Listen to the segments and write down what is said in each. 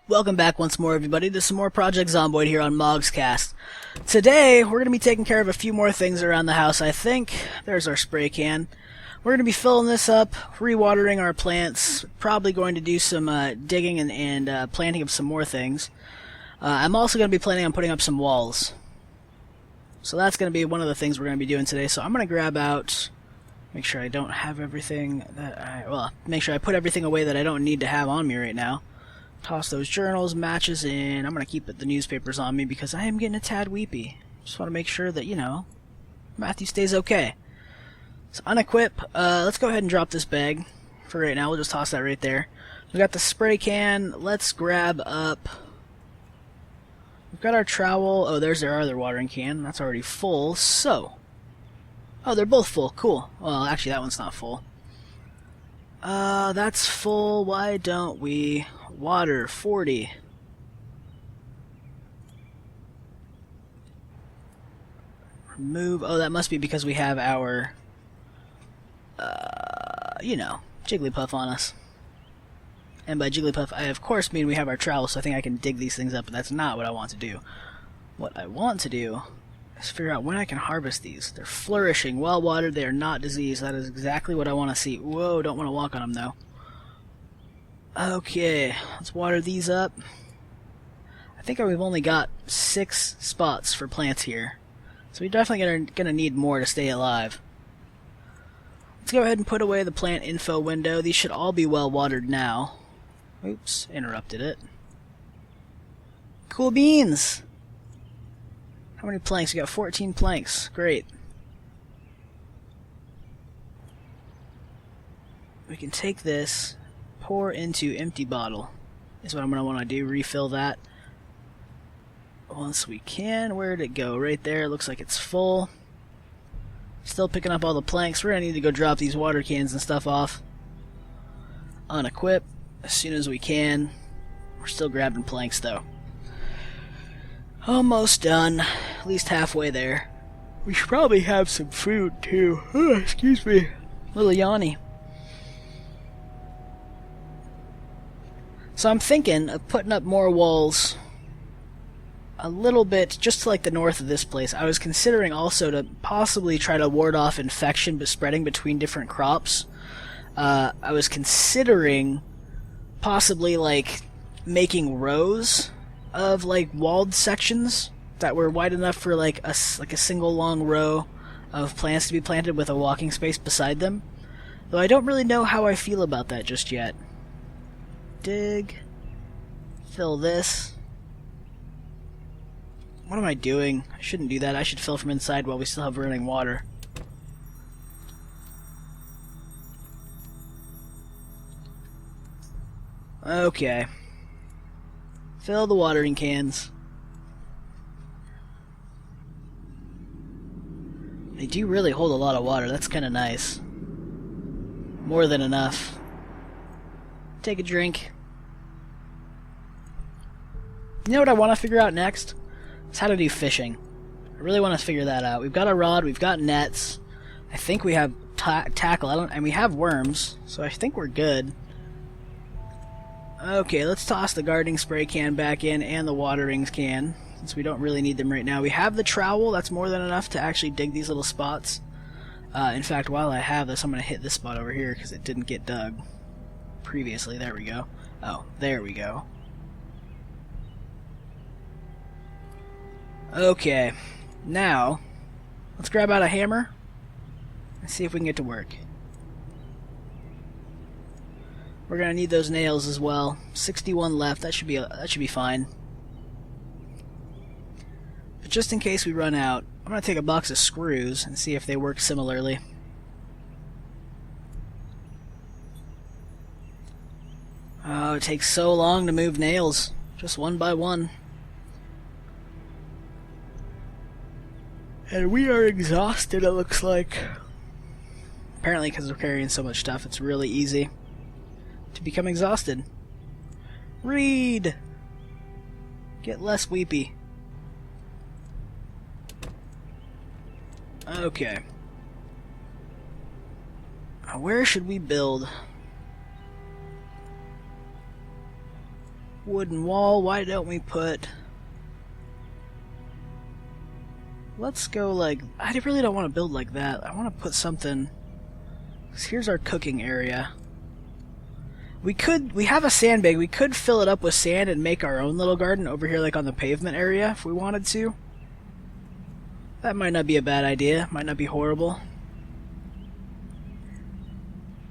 Welcome back once more, everybody, to some more Project Zomboid here on Mog Squad. Today, we're going to be taking care of a few more things around the house, I think. There's our spray can. We're going to be filling this up, rewatering our plants, probably going to do some digging and planting of some more things. I'm also going to be planning on putting up some walls. So that's going to be one of the things we're going to be doing today. So I'm going to grab out, make sure I don't have everything that make sure I put everything away that I don't need to have on me right now. Toss those journals, matches in. I'm going to keep the newspapers on me because I am getting a tad weepy. Just want to make sure that, Matthew stays okay. So unequip. Let's go ahead and drop this bag for right now. We'll just toss that right there. We got the spray can. Let's grab up. We've got our trowel. Oh, there's our other watering can. That's already full. So. Oh, they're both full. Cool. Well, actually, that one's not full. That's full. Why don't we water 40? Remove. Oh, that must be because we have our, Jigglypuff on us. And by Jigglypuff, I of course mean we have our trowel, so I think I can dig these things up, but that's not what I want to do. What I want to do is figure out when I can harvest these. They're flourishing, well watered, they are not diseased. That is exactly what I want to see. Whoa, don't want to walk on them though. Okay, let's water these up. I think we've only got 6 spots for plants here, so we're definitely gonna need more to stay alive. Let's go ahead and put away the plant info window. These should all be well watered now. Oops, interrupted it. Cool beans! How many planks? We got 14 planks. Great. We can take this, pour into empty bottle. Is what I'm going to want to do. Refill that once we can. Where'd it go? Right there. Looks like it's full. Still picking up all the planks. We're going to need to go drop these water cans and stuff off. Unequip as soon as we can. We're still grabbing planks though. Almost done. At least halfway there. We should probably have some food too. Oh, excuse me. A little yawny. So I'm thinking of putting up more walls a little bit just to like the north of this place. I was considering also to possibly try to ward off infection but spreading between different crops. I was considering possibly like making rows of like walled sections that were wide enough for like a single long row of plants to be planted with a walking space beside them. Though I don't really know how I feel about that just yet. Dig. Fill this. What am I doing? I shouldn't do that. I should fill from inside while we still have running water. Okay. Fill the watering cans. They do really hold a lot of water. That's kind of nice. More than enough. Take a drink. You know what I want to figure out next? Is how to do fishing. I really want to figure that out. We've got a rod, we've got nets. I think we have tackle. And we have worms, so I think we're good. Okay, let's toss the gardening spray can back in and the waterings can, since we don't really need them right now. We have the trowel. That's more than enough to actually dig these little spots. In fact, while I have this, I'm going to hit this spot over here because it didn't get dug previously. There we go. Oh, there we go. Okay, now let's grab out a hammer and see if we can get to work. We're gonna need those nails as well. 61 left. That should be fine. But just in case we run out, I'm gonna take a box of screws and see if they work similarly. Oh, it takes so long to move nails, just one by one. And we are exhausted, it looks like. Apparently, because we're carrying so much stuff, it's really easy to become exhausted. Read! Get less weepy. Okay. Where should we build? Wooden wall. Why don't we put... Let's go like... I really don't want to build like that. I want to put something... 'Cause here's our cooking area. We have a sandbag. We could fill it up with sand and make our own little garden over here like on the pavement area if we wanted to. That might not be a bad idea. Might not be horrible.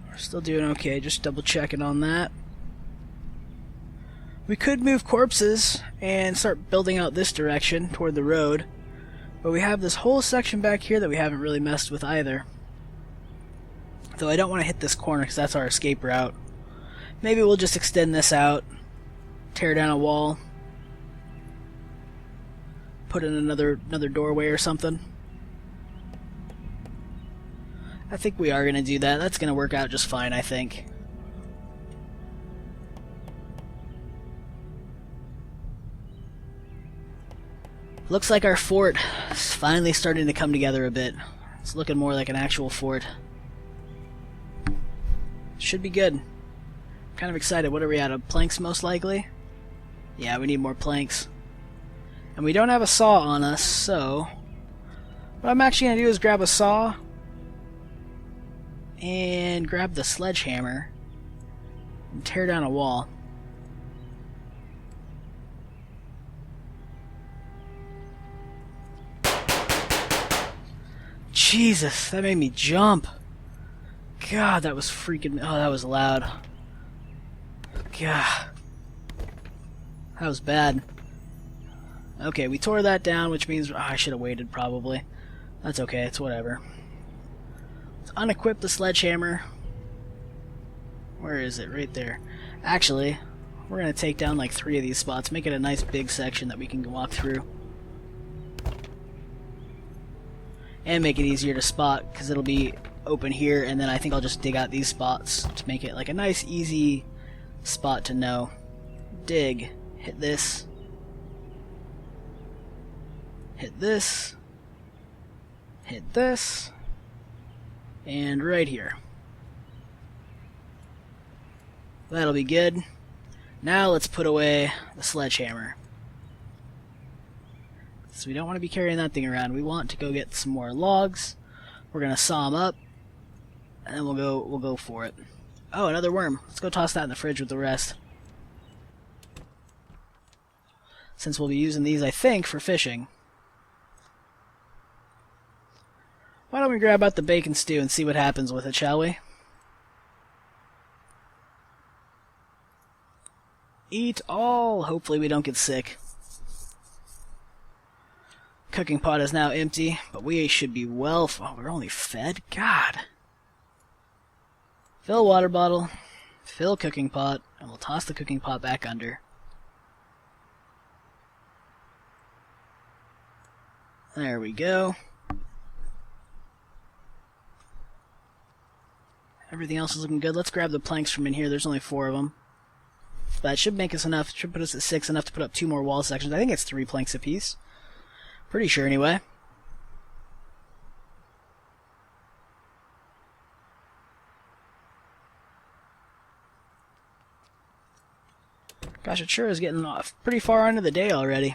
We're still doing okay. Just double checking on that. We could move corpses and start building out this direction toward the road. But we have this whole section back here that we haven't really messed with either. Though I don't want to hit this corner because that's our escape route. Maybe we'll just extend this out. Tear down a wall. Put in another doorway or something. I think we are going to do that. That's going to work out just fine, I think. Looks like our fort is finally starting to come together a bit. It's looking more like an actual fort. Should be good. Kind of excited. What are we out of? Planks most likely? Yeah, we need more planks. And we don't have a saw on us, so... What I'm actually going to do is grab a saw and grab the sledgehammer and tear down a wall. Jesus, that made me jump. God, that was freaking... Oh, that was loud. God. That was bad. Okay, we tore that down, which means... Oh, I should have waited, probably. That's okay, it's whatever. Let's unequip the sledgehammer. Where is it? Right there. Actually, we're going to take down like 3 of these spots, make it a nice big section that we can walk through. And make it easier to spot, because it'll be open here, and then I think I'll just dig out these spots to make it like a nice, easy spot to know. Dig. Hit this. Hit this. Hit this. And right here. That'll be good. Now let's put away the sledgehammer. So we don't want to be carrying that thing around. We want to go get some more logs. We're gonna saw them up, and then we'll go for it. Oh, another worm. Let's go toss that in the fridge with the rest. Since we'll be using these, I think, for fishing. Why don't we grab out the bacon stew and see what happens with it, shall we? Eat all! Hopefully we don't get sick. Cooking pot is now empty, but we should be well... Oh, we're only fed? God. Fill water bottle, fill cooking pot, and we'll toss the cooking pot back under. There we go. Everything else is looking good. Let's grab the planks from in here. There's only 4 of them. That should make us enough. Should put us at 6, enough to put up 2 more wall sections. I think it's 3 planks apiece. Pretty sure, anyway. Gosh, it sure is getting off pretty far into the day already.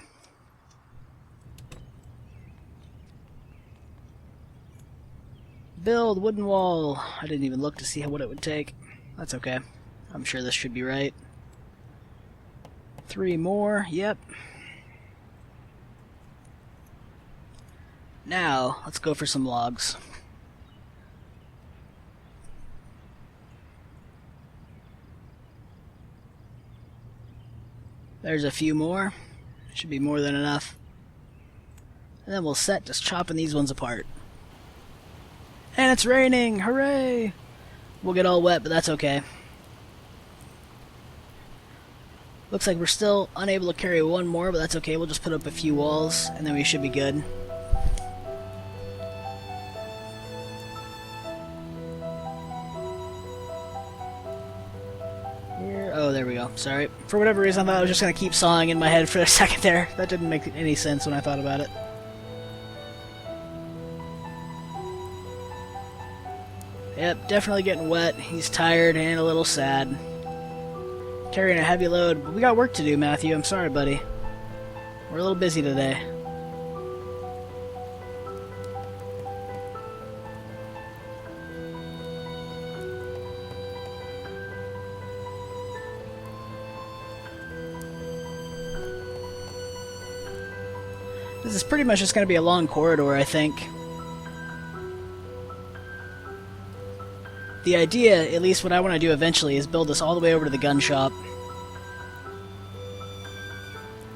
Build wooden wall. I didn't even look to see what it would take. That's okay. I'm sure this should be right. 3 more. Yep. Now, let's go for some logs. There's a few more. Should be more than enough. And then we'll set just chopping these ones apart. And it's raining! Hooray! We'll get all wet, but that's okay. Looks like we're still unable to carry 1 more, but that's okay. We'll just put up a few walls, and then we should be good. Oh, there we go. Sorry. For whatever reason, I thought I was just going to keep sawing in my head for a second there. That didn't make any sense when I thought about it. Yep, definitely getting wet. He's tired and a little sad. carrying a heavy load, but we got work to do, Matthew. I'm sorry, buddy. We're a little busy today. This is pretty much just going to be a long corridor, I think. The idea, at least what I want to do eventually, is build this all the way over to the gun shop.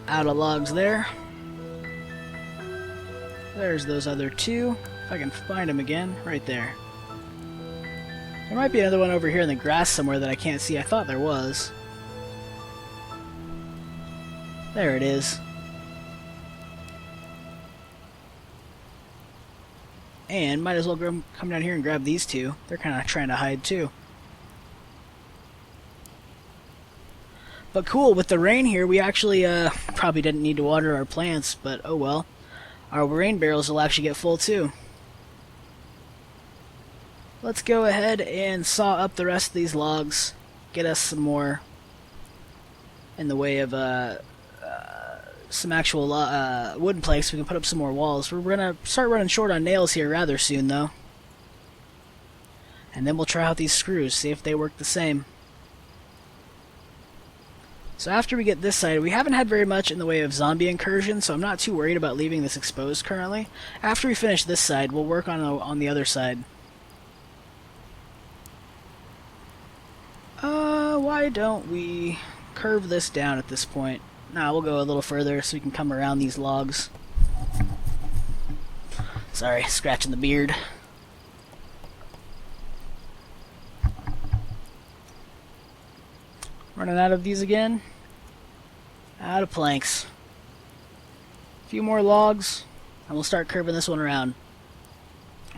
Out of logs there. There's those other two. If I can find them again, right there. There might be another one over here in the grass somewhere that I can't see. I thought there was. There it is. And might as well come down here and grab these two. They're kind of trying to hide too. But cool, with the rain here, we actually probably didn't need to water our plants, but oh well. Our rain barrels will actually get full too. Let's go ahead and saw up the rest of these logs. Get us some more in the way of some actual wooden planks. We can put up some more walls. We're going to start running short on nails here rather soon, though. And then we'll try out these screws, see if they work the same. So after we get this side, we haven't had very much in the way of zombie incursion, so I'm not too worried about leaving this exposed currently. After we finish this side, we'll work on the other side. Why don't we curve this down at this point? Nah, we'll go a little further so we can come around these logs. Sorry, scratching the beard. Running out of these again. Out of planks. A few more logs, and we'll start curving this one around.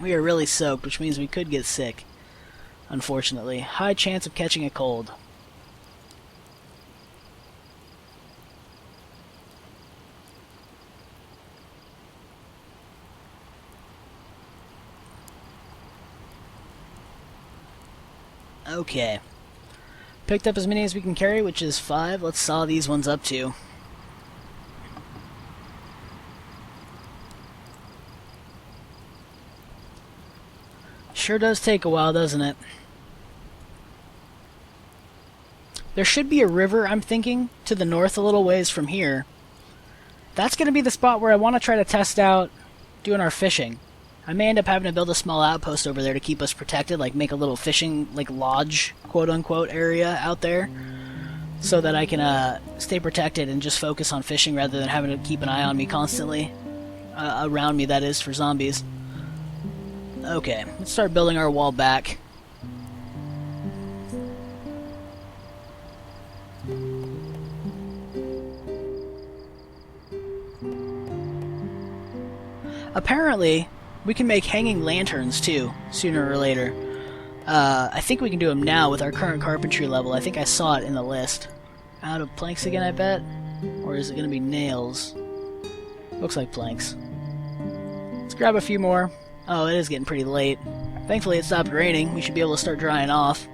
We are really soaked, which means we could get sick. Unfortunately. High chance of catching a cold. Okay. Picked up as many as we can carry, which is 5. Let's saw these ones up too. Sure does take a while, doesn't it? There should be a river, I'm thinking, to the north a little ways from here. That's going to be the spot where I want to try to test out doing our fishing. I may end up having to build a small outpost over there to keep us protected, like make a little fishing, like lodge, quote-unquote, area out there, so that I can stay protected and just focus on fishing rather than having to keep an eye on me constantly. Around me, that is, for zombies. Okay, let's start building our wall back. Apparently, we can make hanging lanterns, too, sooner or later. I think we can do them now with our current carpentry level. I think I saw it in the list. Out of planks again, I bet? Or is it going to be nails? Looks like planks. Let's grab a few more. Oh, it is getting pretty late. Thankfully it stopped raining. We should be able to start drying off.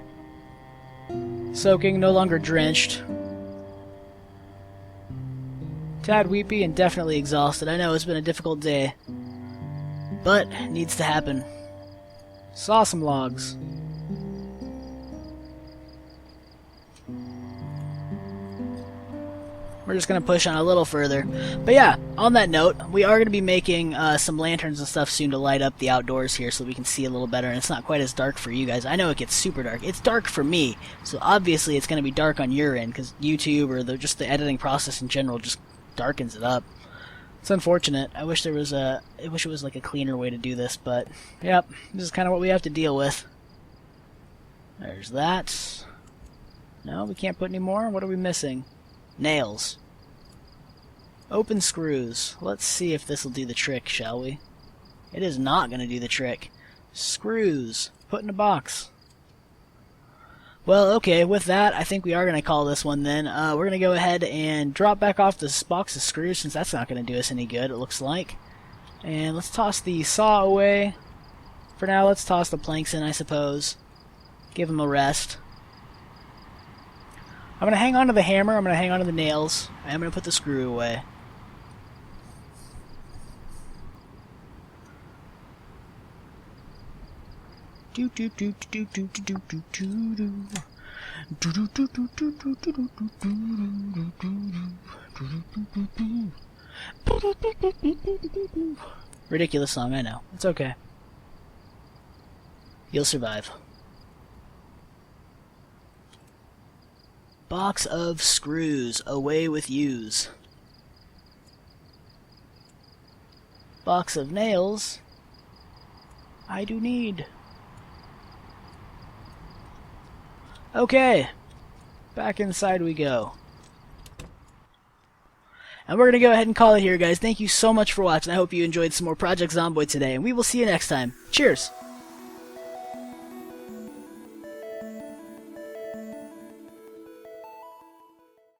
Soaking, no longer drenched. Tad weepy and definitely exhausted. I know it's been a difficult day. But, it needs to happen. Saw some logs. We're just going to push on a little further. But yeah, on that note, we are going to be making some lanterns and stuff soon to light up the outdoors here so we can see a little better, and it's not quite as dark for you guys. I know it gets super dark. It's dark for me, so obviously it's going to be dark on your end, because YouTube or just the editing process in general just darkens it up. It's unfortunate. I wish it was like a cleaner way to do this, but yep, this is kind of what we have to deal with. There's that. No, we can't put any more. What are we missing? Nails. Open screws. Let's see if this will do the trick, shall we? It is not going to do the trick. Screws. Put in a box. Well, okay, with that, I think we are going to call this one then. We're going to go ahead and drop back off this box of screws since that's not going to do us any good, it looks like. And let's toss the saw away. For now, let's toss the planks in, I suppose. Give them a rest. I'm going to hang on to the hammer, I'm going to hang on to the nails, and I'm going to put the screw away. Ridiculous song, I know. It's okay. You'll survive. Box of screws, away with yous. Box of nails, I do need. Okay, back inside we go. And we're going to go ahead and call it here, guys. Thank you so much for watching. I hope you enjoyed some more Project Zomboid today, and we will see you next time. Cheers!